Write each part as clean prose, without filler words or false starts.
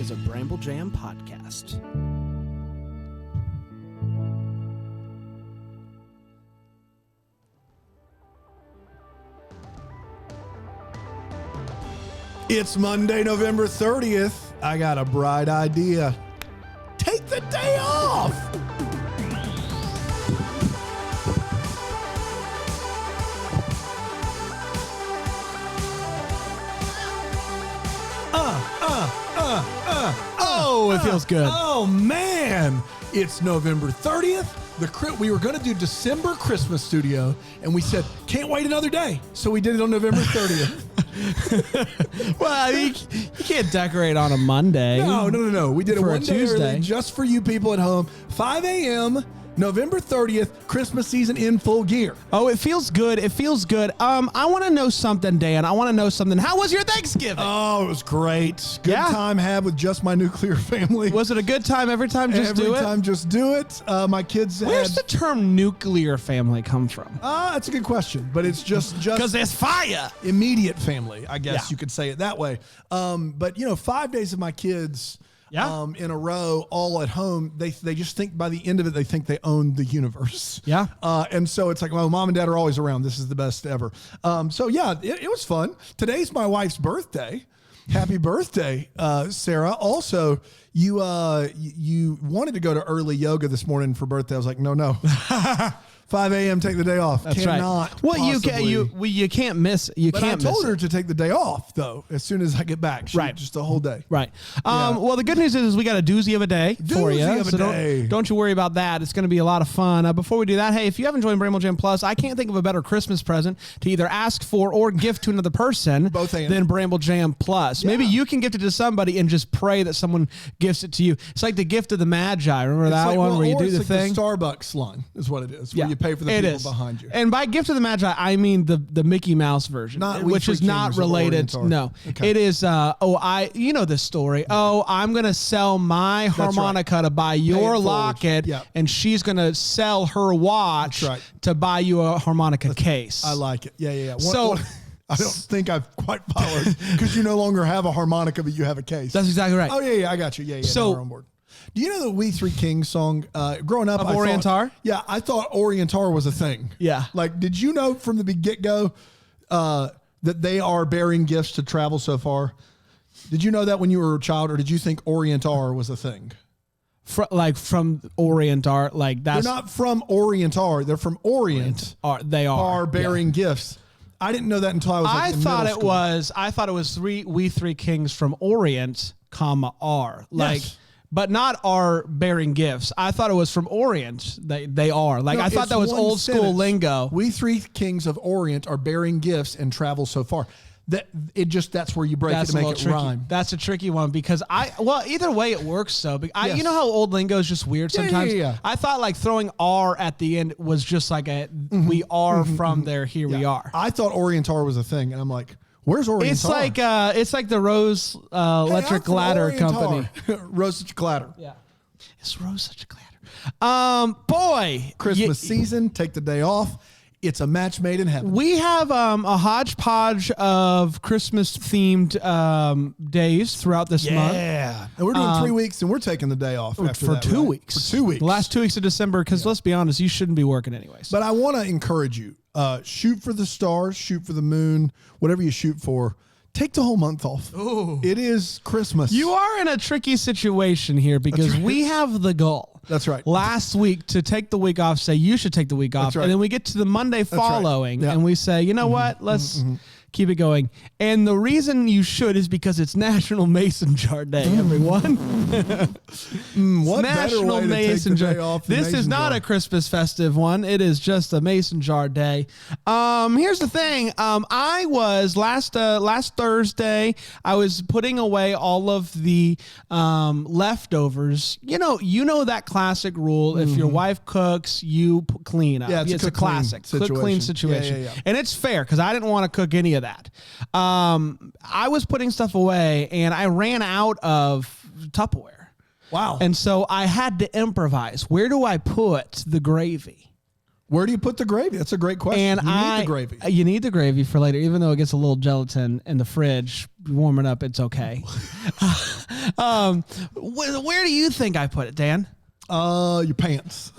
is a Bramble Jam podcast. It's Monday, November 30th. I got a bright idea. Take the day off. Oh, it feels good. Oh, man. It's November 30th. We were going to do December Christmas studio, and we said, can't wait another day. So we did it on November 30th. Well, you can't decorate on a Monday. No. We did it For a one day Tuesday. early just for you people at home. 5 a.m., November 30th, Christmas season in full gear. Oh, it feels good. It feels good. I want to know something, Dan. I want to know something. How was your Thanksgiving? Oh, it was great. Good Yeah. time had with just my nuclear family. Was it a good time every time? Just do it? Every time, just do it. My kids Where's the term nuclear family come from? That's a good question, but it's just Because there's fire. immediate family, I guess Yeah. you could say it that way. But 5 days of my kids Yeah. in a row, all at home, they just think by the end of it, they think they own the universe. Yeah. And so it's like, well, mom and dad are always around. This is the best ever. So yeah, it was fun. Today's my wife's birthday. Happy birthday, Sarah. Also, you wanted to go to early yoga this morning for birthday. I was like, no. 5 a.m. Take the day off. That's Cannot right. Well, you can't miss. You But can't I told miss her it. to take the day off though. As soon as I get back, Right. just the whole day. Right. Yeah. Well, the good news is we got a doozy of a day for you. Doozy of a So day. don't you worry about that. It's going to be a lot of fun. Before we do that, hey, if you haven't joined Bramble Jam Plus, I can't think of a better Christmas present to either ask for or gift to another person Both and. than Bramble Jam Plus. Maybe you can gift it to somebody and just pray that someone gifts it to you. It's like the gift of the Magi. Remember that one where you do the thing? The Starbucks line is what it is. Where you pay for the it people is. behind you. And by gift of the Magi, I mean the Mickey Mouse version, Not We which Three is not Kings of related. Orient are. No, Okay. it is. You know this story. Oh, I'm gonna sell my harmonica to buy it your forward. locket, Yeah. and she's gonna sell her watch That's right. to buy you a harmonica case. I like it. Yeah. So- I don't think I've quite followed because you no longer have a harmonica, but you have a case. That's exactly right. Oh yeah, I got you. Yeah. So- now we're on board. Do you know the We Three Kings song? Growing up, Of I thought- Orientar? Yeah, I thought Orientar was a thing. Yeah. Like, did you know from the get-go that they are bearing gifts to travel so far? Did you know that when you were a child, or did you think Orientar was a thing? From Orient art, like They're that's not from Orientar. They're from Orient. they are Are bearing gifts. I didn't know that until I was. Like, in middle school. I thought it was we three kings from Orient, are like, Yes. but not are bearing gifts. I thought it was from Orient. They are like No, I thought it's that was one old school sentence. lingo. We Three Kings of Orient are bearing gifts and travel so far. That's where you break That's it to a make little it tricky. rhyme. That's a tricky one because either way it works though. Yes. You know how old lingo is just weird Yeah, sometimes. yeah. I thought like throwing R at the end was just like we are from there. Here we are. I thought Orientar was a thing, and I'm like, where's Orientar? It's like the Rose Hey, I'm Electric from Ladder Orientar. Company. Rose Electric Ladder. Yeah. Is Rose such a ladder? Boy. Christmas season, take the day off. It's a match made in heaven. We have a hodgepodge of Christmas themed days throughout this month. Yeah. And we're doing 3 weeks, and we're taking the day off after For that, 2 right? weeks. For 2 weeks. The last 2 weeks of December, because let's be honest, you shouldn't be working anyways. But I want to encourage you. Shoot for the stars, shoot for the moon, whatever you shoot for. Take the whole month off. Ooh. It is Christmas. You are in a tricky situation here because we have the goal. That's right. Last week to take the week off, say you should take the week off. right. And then we get to the Monday following Yeah. and we say, you know what? Let's keep it going. And the reason you should is because it's National Mason Jar Day, everyone. What better National way to take Mason the Jar. day off than This is Mason not jar? a Christmas festive one. It is just a Mason Jar Day. Here's the thing. I was last Thursday. I was putting away all of the leftovers. You know that classic rule. If your wife cooks, you clean up. Yeah, it's a a cook, clean classic cook clean situation. situation. Yeah. And it's fair because I didn't want to cook any of that. I was putting stuff away and I ran out of Tupperware. Wow. And so I had to improvise. Where do I put the gravy? Where do you put the gravy? That's a great question. And you need the gravy. You need the gravy for later, even though it gets a little gelatin in the fridge. Warm it up, it's okay. Where do you think I put it, Dan? Your pants.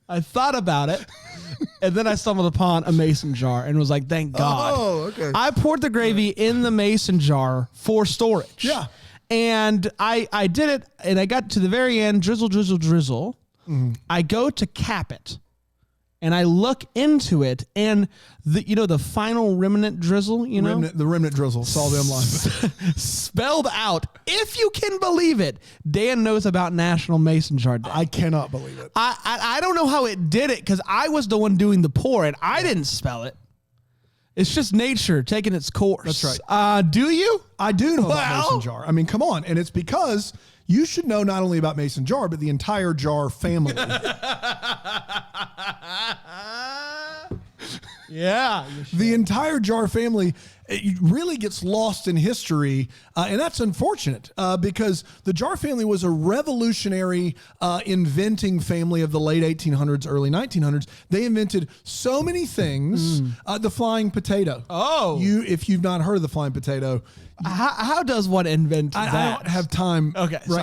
I thought about it, and then I stumbled upon a mason jar and was like, thank God. Oh, okay. I poured the gravy in the mason jar for storage. Yeah. And I did it, and I got to the very end, drizzle, drizzle, drizzle. Mm-hmm. I go to cap it, and I look into it, and the final remnant drizzle, the remnant drizzle, saw them live. spelled out, if you can believe it, Dan knows about National Mason Jar Day. I cannot believe it. I don't know how it did it, because I was the one doing the pour, and I didn't spell it. It's just nature taking its course. That's right. Do you? I do know about mason jar. I mean, come on. And it's because you should know not only about mason jar, but the entire jar family. Yeah. The entire jar family, it really gets lost in history, and that's unfortunate because the Jar family was a revolutionary inventing family of the late 1800s, early 1900s. They invented so many things. The flying potato. Oh. If you've not heard of the flying potato, how does one invent that? I don't have time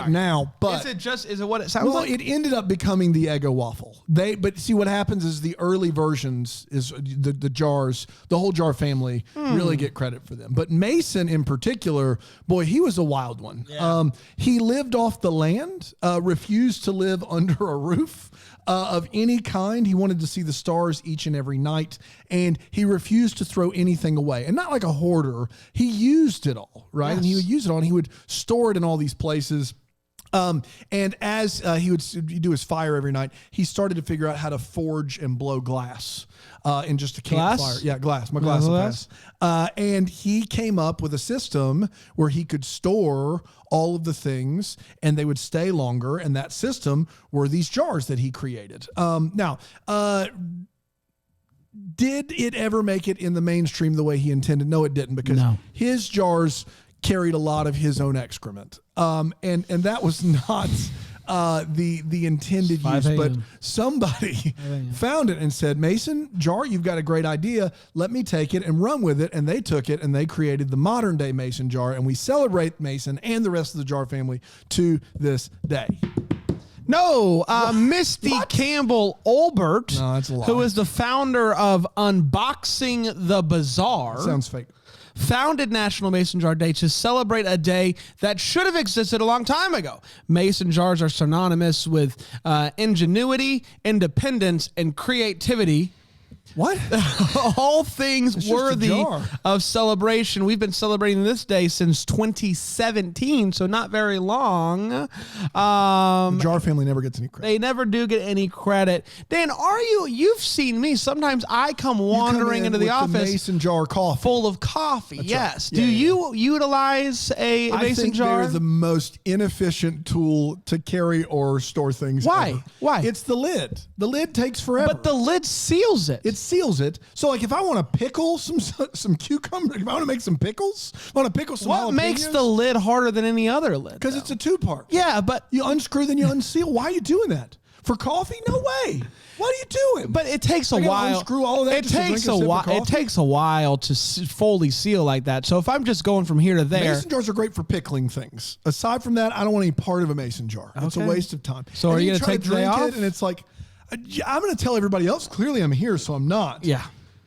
now, but is it what it sounds like? It ended up becoming the Eggo waffle. But see what happens is the early versions is the jars, the whole Jar family really get credit for them. But Mason in particular, boy, he was a wild one. Yeah. He lived off the land, refused to live under a roof of any kind. He wanted to see the stars each and every night, and he refused to throw anything away. And not like a hoarder. He used it all, right? Yes. And he would use it all, and he would store it in all these places. And as he would do his fire every night, he started to figure out how to forge and blow glass in just a campfire. Yeah, glass. My glass of glass. And he came up with a system where he could store all of the things and they would stay longer. And that system were these jars that he created. Now, did it ever make it in the mainstream the way he intended? No, it didn't, because his jars carried a lot of his own excrement. And that was not the intended use, but somebody found it and said, Mason jar, you've got a great idea. Let me take it and run with it. And they took it and they created the modern day Mason jar. And we celebrate Mason and the rest of the Jar family to this day. No, Misty Campbell Olbert, No, that's a lie. who is the founder of Unboxing the Bazaar. Sounds fake. Founded National Mason Jar Day to celebrate a day that should have existed a long time ago. Mason jars are synonymous with ingenuity, independence, and creativity. What? All things worthy of celebration. We've been celebrating this day since 2017, so not very long. The Jar family never gets any credit. They never do get any credit. Dan, you've seen me. Sometimes I come wandering into the office. The Mason jar coffee. Full of coffee, That's yes. right. Do you utilize a mason jar? They're the most inefficient tool to carry or store things. Why? Ever. Why? It's the lid. The lid takes forever. But the lid seals it. It seals it. So, like, if I want to pickle some cucumber, if I want to make some pickles, I want to pickle some What makes the lid harder than any other lid? Because it's a two-part. Yeah, but you unscrew, then you unseal. Why are you doing that? For coffee? No way. What are you doing? But it takes a while. Unscrew all of that. It takes a while. It takes a while to fully seal like that. So if I'm just going from here to there, mason jars are great for pickling things. Aside from that, I don't want any part of a mason jar. It's a waste of time. So are you going to take the day off? And it's like, I'm going to tell everybody else. Clearly, I'm here, so I'm not. Yeah.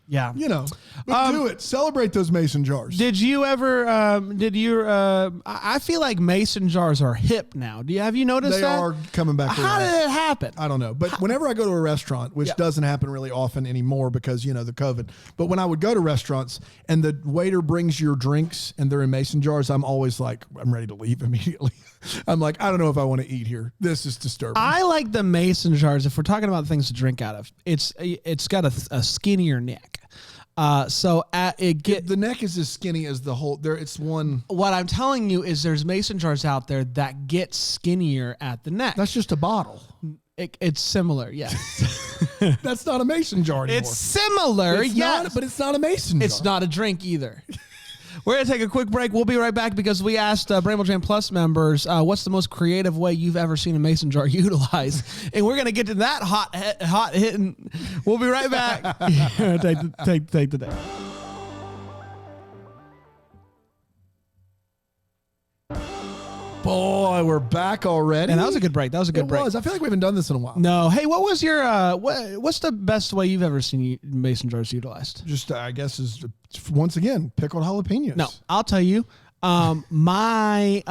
Yeah. You know, but do it. Celebrate those mason jars. Did you ever, I feel like mason jars are hip now. Have you noticed that? They are coming back around. How did it happen? I don't know. But whenever I go to a restaurant, which doesn't happen really often anymore because, the COVID, but when I would go to restaurants and the waiter brings your drinks and they're in mason jars, I'm always like, I'm ready to leave immediately. I'm like, I don't know if I want to eat here. This is disturbing. I like the mason jars. If we're talking about things to drink out of, it's got a skinnier neck. The neck is as skinny as the whole. It's one. What I'm telling you is there's mason jars out there that get skinnier at the neck. That's just a bottle. It's similar, yes. That's not a mason jar anymore. It's similar, yes. But it's not a mason jar. It's not a drink either. We're going to take a quick break. We'll be right back because we asked Bramble Jam Plus members, what's the most creative way you've ever seen a mason jar utilized? And we're going to get to that hot hitting. We'll be right back. take the day. Boy, we're back already. And that was a good break. That was a good break. I feel like we haven't done this in a while. No. Hey, what was your what's the best way you've ever seen mason jars utilized? Just I guess is once again pickled jalapenos. No, I'll tell you. My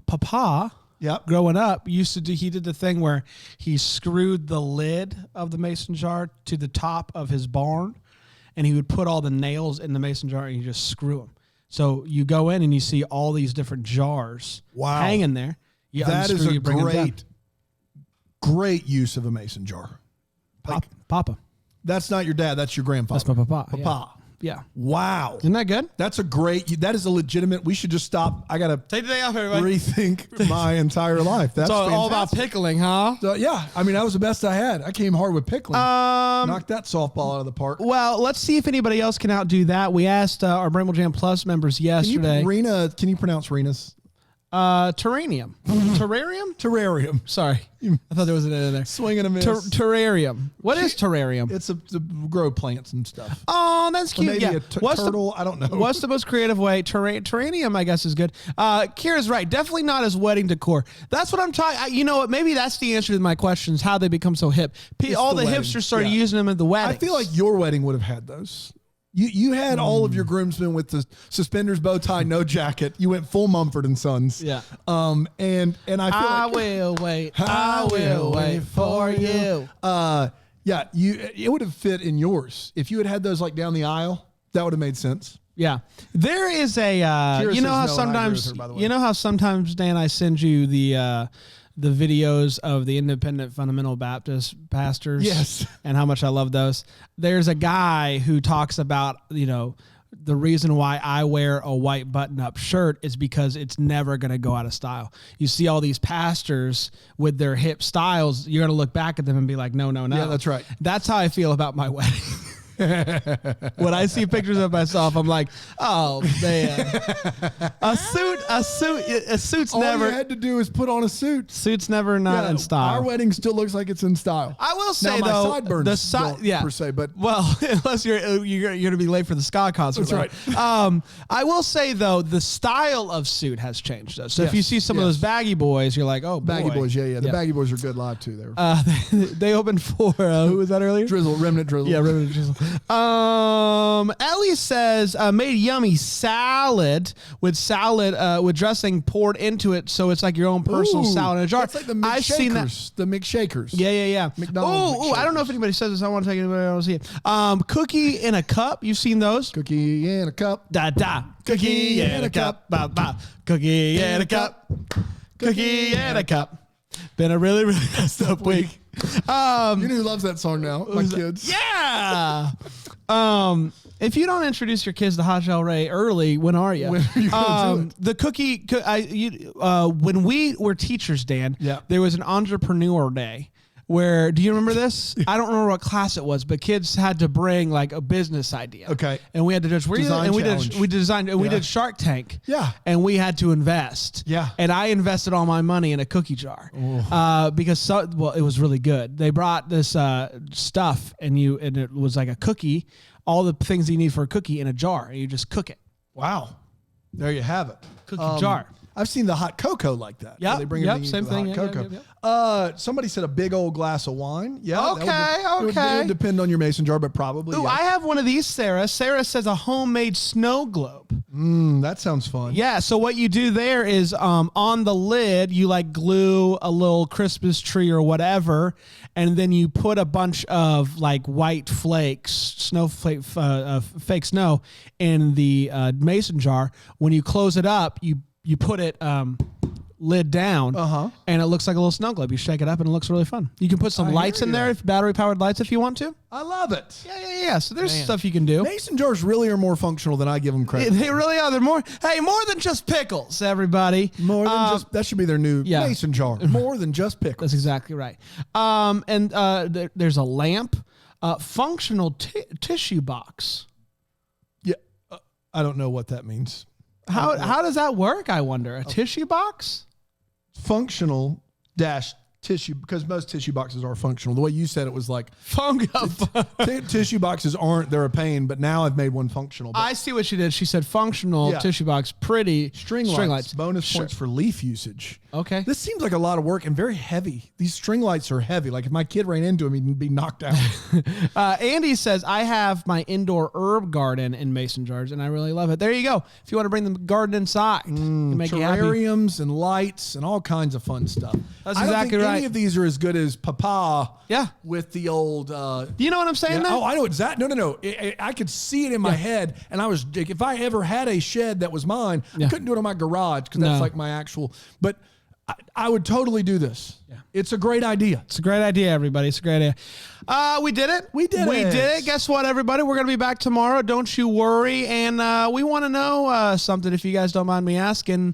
papa, Yep. growing up, used to do. He did the thing where he screwed the lid of the mason jar to the top of his barn, and he would put all the nails in the mason jar and you just screw them. So you go in and you see all these different jars hanging there. You that is unscrew, a you bring them down. great use of a mason jar. Papa. That's not your dad. That's your grandfather. That's my papa. Papa. Yeah. Wow. Isn't that good? That is a legitimate. We should just stop. I gotta Take the day off, everybody. rethink my entire life. That's It's all about fantastic. pickling, huh? So, yeah, I mean that was the best I had. I came hard with pickling. Knocked that softball out of the park. Well, let's see if anybody else can outdo that. We asked our Bramble Jam Plus members yesterday. Can you pronounce Rena's? Terrarium. Terrarium? Terrarium. Sorry. I thought there was an N in there. Swinging a miss. Terrarium. What is terrarium? It's to grow plants and stuff. Oh, that's Or cute. maybe Yeah. a turtle. I don't know. What's the most creative way? Terrarium, I guess, is good. Kira's right. Definitely not as wedding decor. That's what I'm talking. You know what? Maybe that's the answer to my questions. How they become so hip. All the the wedding. hipsters started Yeah. using them at the wedding. I feel like your wedding would have had those. You had all of your groomsmen with the suspenders, bow tie, no jacket. You went full Mumford and Sons. Yeah. And I feel I like will wait. I will wait for you. Yeah, it would have fit in yours if you had those like down the aisle. That would have made sense. Yeah, there is a. Kira You know how says no, and I agree with sometimes her, by the way. you know how sometimes Dan, I send you the videos of the independent fundamental Baptist pastors. Yes. And how much I love those. There's a guy who talks about, the reason why I wear a white button-up shirt is because it's never going to go out of style. You see all these pastors with their hip styles, you're going to look back at them and be like, no. Yeah, that's right. That's how I feel about my wedding. When I see pictures of myself, I'm like, oh man, a suit's All never. you had to do is put on a suit. Suit's never not in style. Our wedding still looks like it's in style. I will say now, my though, sideburns don't per se, but well, unless you're going to be late for the ska concert. That's right. I will say though, the style of suit has changed though. So if Yes, you see some of those baggy boys, you're like, oh, baggy boy. boys, yeah. The baggy boys are good live too. They opened for who was that earlier? Drizzle, remnant drizzle. Yeah, Remnant Drizzle. Ellie says made yummy salad with dressing poured into it, so it's like your own personal Ooh, salad in a jar. That's like the I've seen that. McShakers. The McShakers. Yeah. McDonald's Oh, I don't know if anybody says this. I want to take anybody else to see it. Cookie in a cup. You've seen those? Cookie in a cup. Da da. Cookie in a cup. Ba ba. Cookie in a cup. Cookie in a cup. Been a really, really messed up week. You know who loves that song now? My kids. Yeah. If you don't introduce your kids to Hot Shell Ray early, when are you? When are you gonna do it? The cookie. When we were teachers, Dan, Yeah. there was an entrepreneur day. Where, do you remember this? I don't remember what class it was, but kids had to bring like a business idea. Okay. And we had to judge. Design challenge. We Yeah. did Shark Tank. Yeah. And we had to invest. Yeah. And I invested all my money in a cookie jar. Because it was really good. They brought this stuff and it was like a cookie, all the things you need for a cookie in a jar, and you just cook it. Wow. There you have it. Cookie jar. I've seen the hot cocoa like that. Yep, They bring yep, everything same into the thing. hot Yep, cocoa. yep. Somebody said a big old glass of wine. Yeah. It Okay. would depend on your mason jar, but probably. Ooh, yeah. I have one of these, Sarah. Sarah says a homemade snow globe. That sounds fun. Yeah, so what you do there is on the lid, you like glue a little Christmas tree or whatever, and then you put a bunch of like white flakes, fake snow in the mason jar. When you close it up, you put it lid down, and it looks like a little snow globe. You shake it up, and it looks really fun. You can put some lights in there, battery-powered lights if you want to. I love it. Yeah. So there's stuff you can do. Mason jars really are more functional than I give them credit. They really are. They're more than just pickles, everybody. More than just that should be their new mason jar. More than just pickles. That's exactly right. There's a lamp, functional tissue box. Yeah. I don't know what that means. How does that work? I wonder. A tissue box? Functional dash tissue, because most tissue boxes are functional. The way you said it was like tissue boxes aren't, they're a pain, but now I've made one functional. But I see what she did. She said functional tissue box, pretty string lights. Bonus points for leaf usage. Okay. This seems like a lot of work and very heavy. These string lights are heavy. Like if my kid ran into them, he'd be knocked out. Andy says, I have my indoor herb garden in mason jars, and I really love it. There you go. If you want to bring the garden inside, make terrariums and lights and all kinds of fun stuff. That's exactly right. Any of these are as good as Papa. Yeah. With the old. You know what I'm saying? Oh, I know exactly. No. I could see it in my head, and I was. If I ever had a shed that was mine, I couldn't do it in my garage because that's like my actual. But I would totally do this. Yeah. It's a great idea. It's a great idea, everybody. It's a great idea. We did it. We did it. Guess what, everybody? We're going to be back tomorrow. Don't you worry. And we want to know something, if you guys don't mind me asking.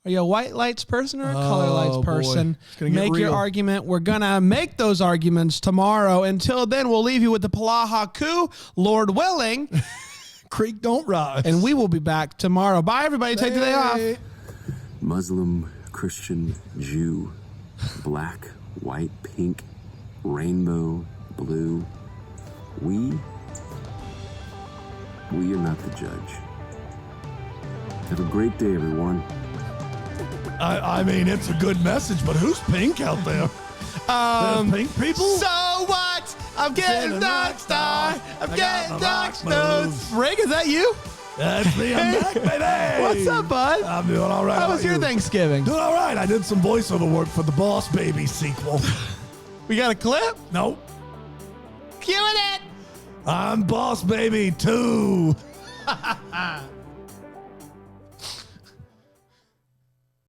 Are you a white lights person or a color lights person? Make your argument. We're going to make those arguments tomorrow. Until then, we'll leave you with the Palaha Ku, Lord willing. Creek don't rise. And we will be back tomorrow. Bye, everybody. Take the day off. Muslim, Christian, Jew, black, white, pink, rainbow, blue. We are not the judge. Have a great day, everyone. I mean, it's a good message, but who's pink out there? Pink people? So what? I'm getting knocked star. I'm getting knocked nose. Rig, is that you? That's me. I'm back, baby. What's up, bud? I'm doing all right. How was your Thanksgiving? Doing all right. I did some voiceover work for the Boss Baby sequel. We got a clip? Nope. Cue it. I'm Boss Baby 2.